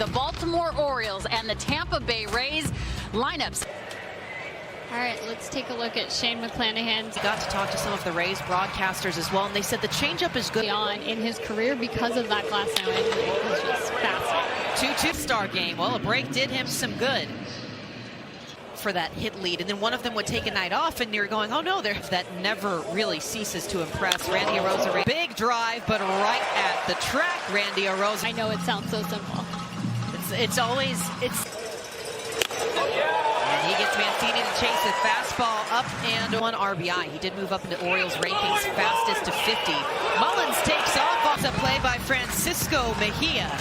the Baltimore Orioles and the Tampa Bay Rays lineups. All right, let's take a look at Shane McClanahan's. Got to talk to some of the Rays broadcasters as well, and they said the changeup is good On in his career because of that glass now injury. It's just fascinating. 2-2 star game. Well, a break did him some good for that hit lead, and then one of them would take a night off, and you're going, oh no, that never really ceases to impress. Randy Arozarena, big drive, but right at the track. Randy Arozarena. I know it sounds so simple. It's always. And he gets Mancini to chase a fastball up and 1 RBI. He did move up into Orioles rankings, fastest to 50. Mullins takes off a play by Francisco Mejia.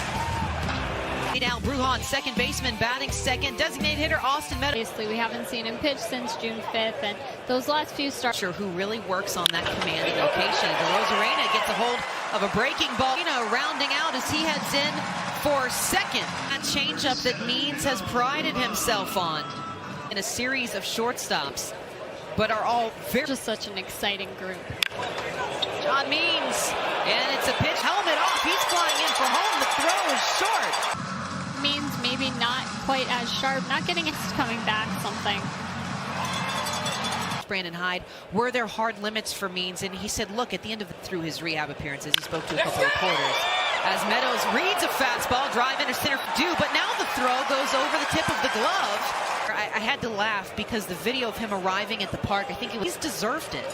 Now Brujan, second baseman, batting second. Designated hitter Austin Meadows. Obviously, we haven't seen him pitch since June 5th, and those last few starts. Who really works on that commanding location. Arozarena gets a hold of a breaking ball. Rounding out as he heads in for second. That changeup that Means has prided himself on in a series of shortstops, but are all very. Just such an exciting group. John Means, and it's a pitch. Helmet off. He's flying in for home. The throw is short. Means maybe not quite as sharp, not getting it coming back something. Brandon Hyde, were there hard limits for Means? And he said, look, at the end of through his rehab appearances, he spoke to a couple of reporters. As Meadows reads a fastball, drive into center due, but now the throw goes over the tip of the glove. I had to laugh because the video of him arriving at the park, I think he's deserved it.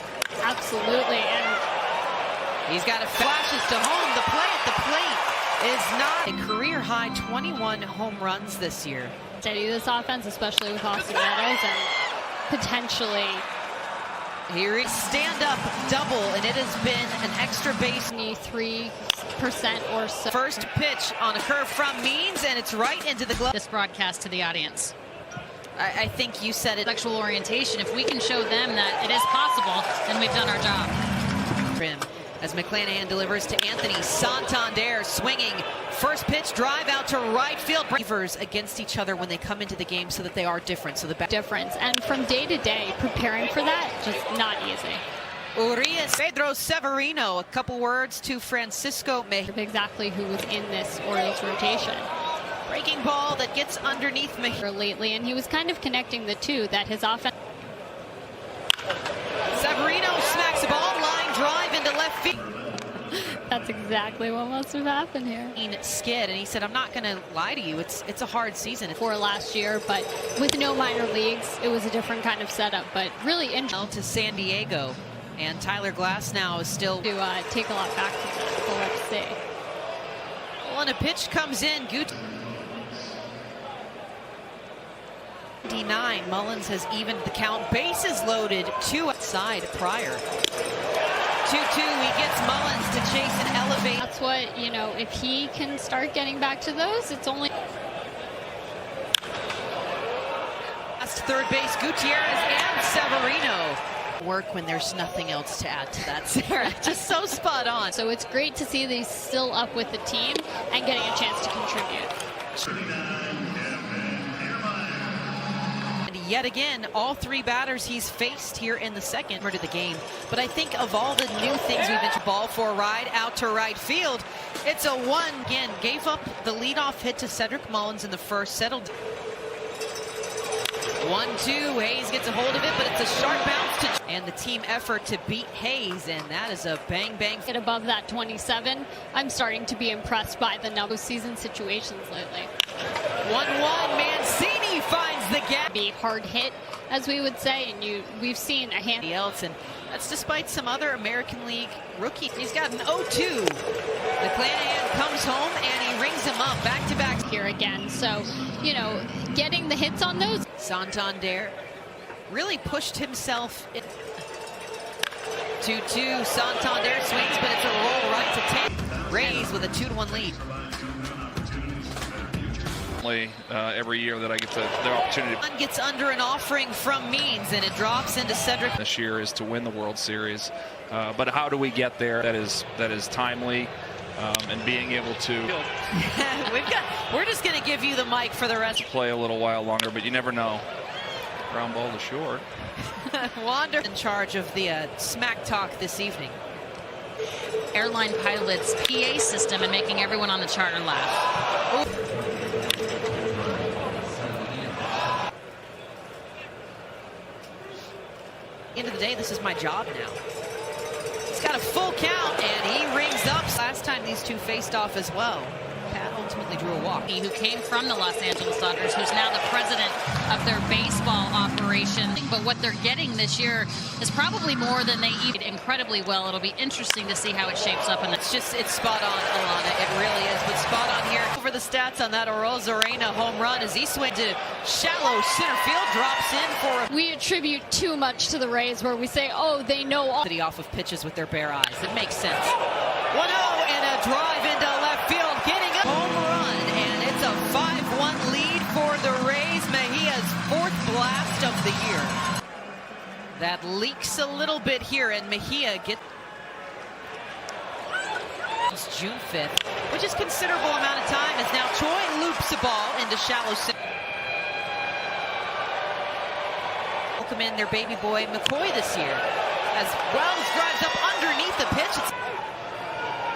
Absolutely, and he's got a flashes to home. The play at the plate is not a career high 21 home runs this year. Steady this offense, especially with Austin Meadows, and potentially. Here is stand-up double, and it has been an extra base. 3% or so. First pitch on a curve from Means, and it's right into the glove. This broadcast to the audience. I think you said it. Sexual orientation. If we can show them that it is possible, then we've done our job. Trim as McClanahan delivers to Anthony Santander, swinging. First pitch drive out to right field. Receivers against each other when they come into the game, so that they are different. So the difference, and from day to day, preparing for that, just not easy. Urias, Pedro Severino, a couple words to Francisco Mejia. Exactly who was in this Orioles rotation. Breaking ball that gets underneath Mejia lately, and he was kind of connecting the two, that his offense. Severino smacks the ball, line drive into left field. That's exactly what must have happened here. Skid, and he said, I'm not going to lie to you, it's a hard season. For last year, but with no minor leagues, it was a different kind of setup, but really interesting. To San Diego, and Tyler Glass now is still to take a lot back from that. We'll have to see. Well, and a pitch comes in. Good. 9. Mullins has evened the count. Bases loaded. 2 outside prior. 2-2. He gets Mullins to chase and elevate. That's what, if he can start getting back to those, it's only. Last third base, Gutierrez and Severino. Work when there's nothing else to add to that, Sarah. Just so spot on. So it's great to see these still up with the team and getting a chance to contribute. And yet again, all 3 batters he's faced here in the second part of the game. But I think of all the new things we've been ball for a ride out to right field, it's a 1. Again, gave up the leadoff hit to Cedric Mullins in the first, settled. 1-2, Hayes gets a hold of it, but it's a sharp bounce to, and the team effort to beat Hayes, and that is a bang. Get above that 27. I'm starting to be impressed by the number of season situations lately. 1-1, Mancini finds the gap. Be hard hit, as we would say, and we've seen a hand else, and that's despite some other American League rookies. He's got an 0-2. McClanahan comes home and he rings him up back-to-back here again. So, getting the hits on those. Santander really pushed himself in. 2-2. Santander swings, but it's a roll right to Tampa. Rays with a 2-1 lead. Every year that I get the opportunity. Gets under an offering from Means, and it drops into Cedric. This year is to win the World Series, but how do we get there? That is timely, and being able to. We're just going to give you the mic for the rest. Play a little while longer, but you never know. Ground ball to short. Wander in charge of the smack talk this evening. Airline pilot's PA system and making everyone on the charter laugh. end of the day, this is my job now. He's got a full count, and he rings up. Last time these two faced off as well. Pat ultimately drew a walk. Who came from the Los Angeles Dodgers, who's now the president of their baseball operation. But what they're getting this year is probably more than they eat incredibly well. It'll be interesting to see how it shapes up. And it's spot on, Alana. It really is. But spot on here. Over the stats on that Orioles Arena home run as he swings to shallow center field, drops in for a... We attribute too much to the Rays where we say, oh, they know all. Off of pitches with their bare eyes. It makes sense. 1-0 and a drive into left field. Getting a home run, and it's a 5-1 lead for the Rays. Mejia's 4th blast of the year. That leaks a little bit here, and Mejia gets June 5th, which is considerable amount of time, as now Choi loops the ball into shallow center. Welcome in their baby boy McCoy this year, as Wells drives up underneath the pitch. It's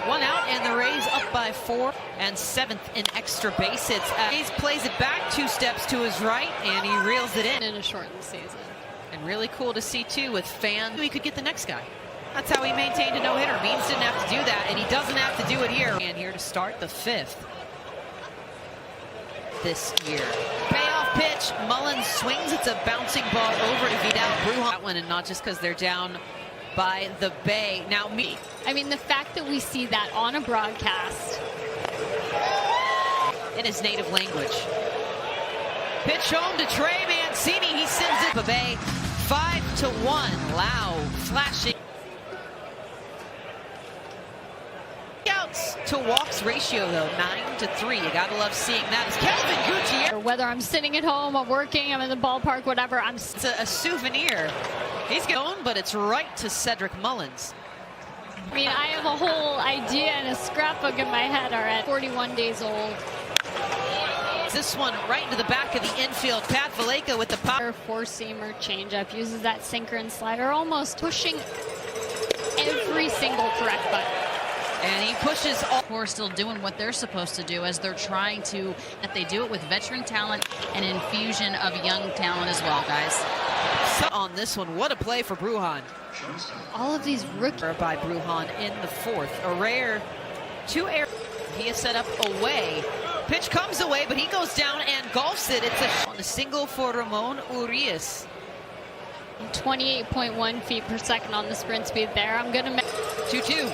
1 out, and the Rays up by 4, and 7th in extra base hits. Hayes plays it back 2 steps to his right, and he reels it in. In a shortened season. And really cool to see, too, with fans. He could get the next guy. That's how he maintained a no-hitter. Means didn't have to do that, and he doesn't have to do it here. And here to start the 5th this year. Payoff pitch. Mullins swings. It's a bouncing ball over to Vidal Brujan. That one, and not just because they're down by the Bay. Now I mean, the fact that we see that on a broadcast in his native language. Pitch home to Trey Mancini. He sends it to Bay. 5-1. Lau flashing. Outs to walks ratio though 9-3. You gotta love seeing that. It's Kelvin Gutierrez. Whether I'm sitting at home, I'm working, I'm in the ballpark, whatever. It's a souvenir. He's going, but it's right to Cedric Mullins. I mean, I have a whole idea and a scrapbook in my head already. 41 days old. This one right into the back of the infield. Pat Valleca with the power. Four-seamer changeup, uses that sinker and slider, almost pushing every single correct button. And he pushes all. Who are still doing what they're supposed to do as they're trying to, that they do it with veteran talent and infusion of young talent as well, guys. So on this one, what a play for Brujan. All of these rookies by Brujan in the 4th. A rare 2 air. He is set up away. Pitch comes away, but he goes down and golfs it. It's on a single for Ramon Urias. 28.1 feet per second on the sprint speed there. I'm going to 2-2.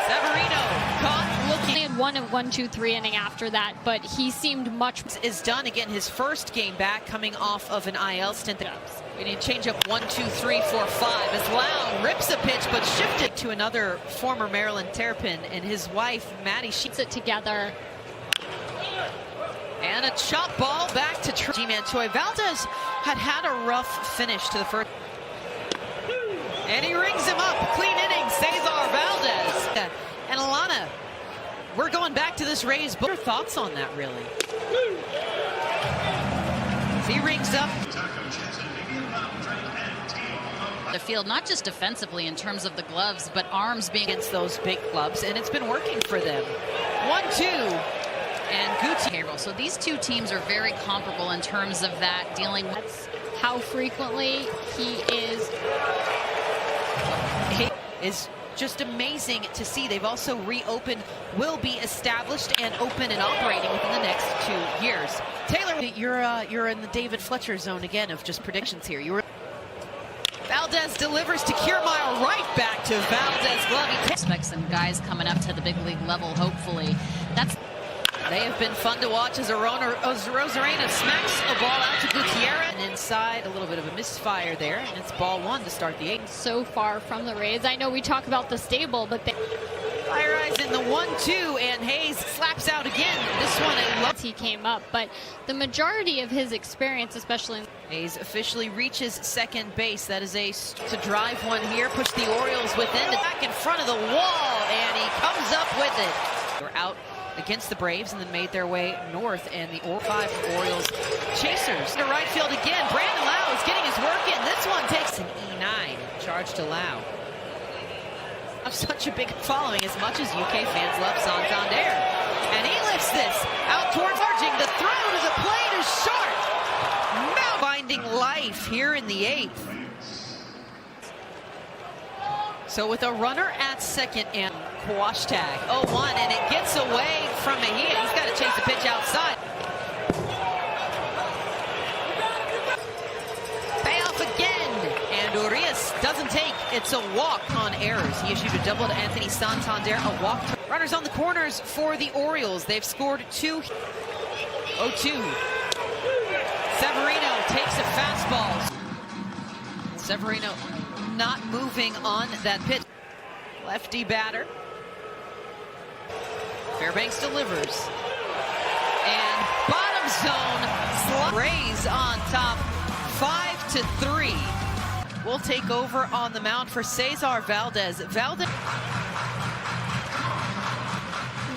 Severino caught looking. He had 1-2-3 inning after that, but he seemed much. Is done again. His first game back, coming off of an IL stint. We need to change up 1, 2, 3, 4, 5. As Lau rips a pitch, but shifted to another former Maryland Terrapin and his wife, Maddie. She puts it together. And a chop ball back to Ji-Man Choi. Valdez had a rough finish to the first. And he rings him up. Clean inning, Cesar Valdez. And Alana, we're going back to this Rays. What are your thoughts on that, really? He rings up. The field, not just defensively in terms of the gloves, but arms being against those big clubs, and it's been working for them. 1-2. And Gutierrez. So these two teams are very comparable in terms of that, dealing with. That's how frequently he is. Is just amazing to see. They've also reopened, will be established and open and operating within the next 2 years. Taylor, you're in the David Fletcher zone again of just predictions here. Valdez delivers to Kiermaier, right back to Valdez glove. Expect some guys coming up to the big league level, hopefully. They have been fun to watch as Rosarena smacks a ball out to Gutierrez. And inside, a little bit of a misfire there, and it's ball 1 to start the 8th. So far from the Rays. I know we talk about the stable, but they fire eyes in the 1-2, and Hayes slaps out again. This one he came up, but the majority of his experience, especially Hayes officially reaches second base. That is to drive one here, push the Orioles within, back in front of the wall, and he comes up with it. They're out against the Braves and then made their way north, and the 5 Orioles chasers to right field again. Brandon Lau is getting his work in. This one takes an E9 charge to Lau. Of such a big following, as much as UK fans love Santander, and he lifts this out towards Arjing. The throw to the plate is short. Now finding life here in the 8th. 8th. So with a runner at second and quash tag, 0-1, and it gets away from Mejia. He's got to chase the pitch outside. Payoff again, and Urias doesn't take. It's a walk on errors. He issued a double to Anthony Santander, a walk. Runners on the corners for the Orioles. They've scored 2. 0-2. Severino takes a fastball. Severino not moving on that pitch. Lefty batter. Fairbanks delivers. And bottom zone. Rays on top, 5-3. Will take over on the mound for Cesar Valdez.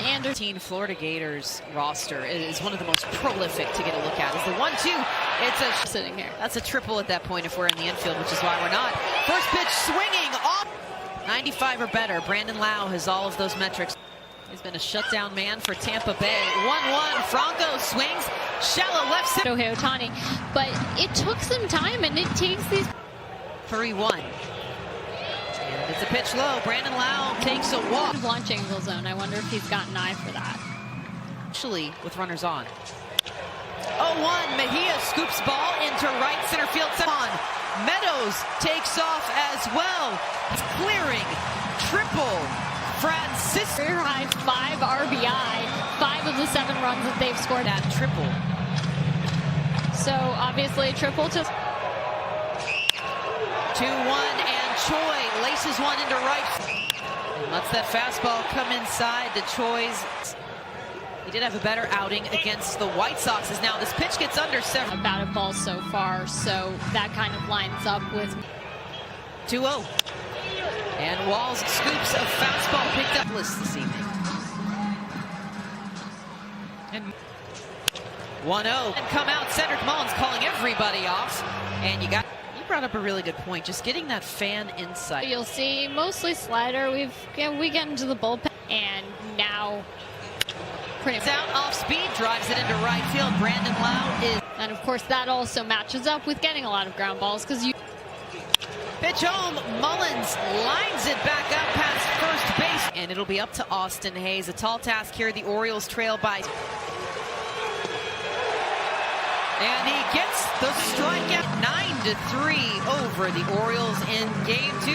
Anderson. Florida Gators roster is one of the most prolific to get a look at. Is the 1-2. It's a Sitting here. That's a triple at that point if we're in the infield, which is why we're not. First pitch swinging off. 95 or better. Brandon Lau has all of those metrics. He's been a shutdown man for Tampa Bay. 1-1. Franco swings. Shallow left center. Shohei Ohtani. But it took some time, and it takes these. 3-1. And it's a pitch low. Brandon Lau takes a walk. Launch angle zone. I wonder if he's got an eye for that. Actually, with runners on. 0-1. Mejia scoops ball into right center field. Meadows takes off as well. It's clearing. Triple. Francisco. Career high 5 RBI. 5 of the 7 runs that they've scored. That triple. So obviously triple to 2-1, and Choi laces one into right. And lets that fastball come inside to Choi's. He did have a better outing against the White Sox as now this pitch gets under 7. about a ball so far, so that kind of lines up with 2-0. And Walls scoops a fastball picked up this evening. And 1-0. And come out, Cedric Mullins calling everybody off. And you brought up a really good point, just getting that fan insight. you'll see mostly slider. We get into the bullpen, and now pretty much Out off speed, drives it into right field. Brandon Lau is. And of course that also matches up with getting a lot of ground balls because you Pitch home, Mullins lines it back up past first base. And it'll be up to Austin Hayes. A tall task here, the Orioles trail by. And he gets the strikeout. 9-3 over the Orioles in game 2.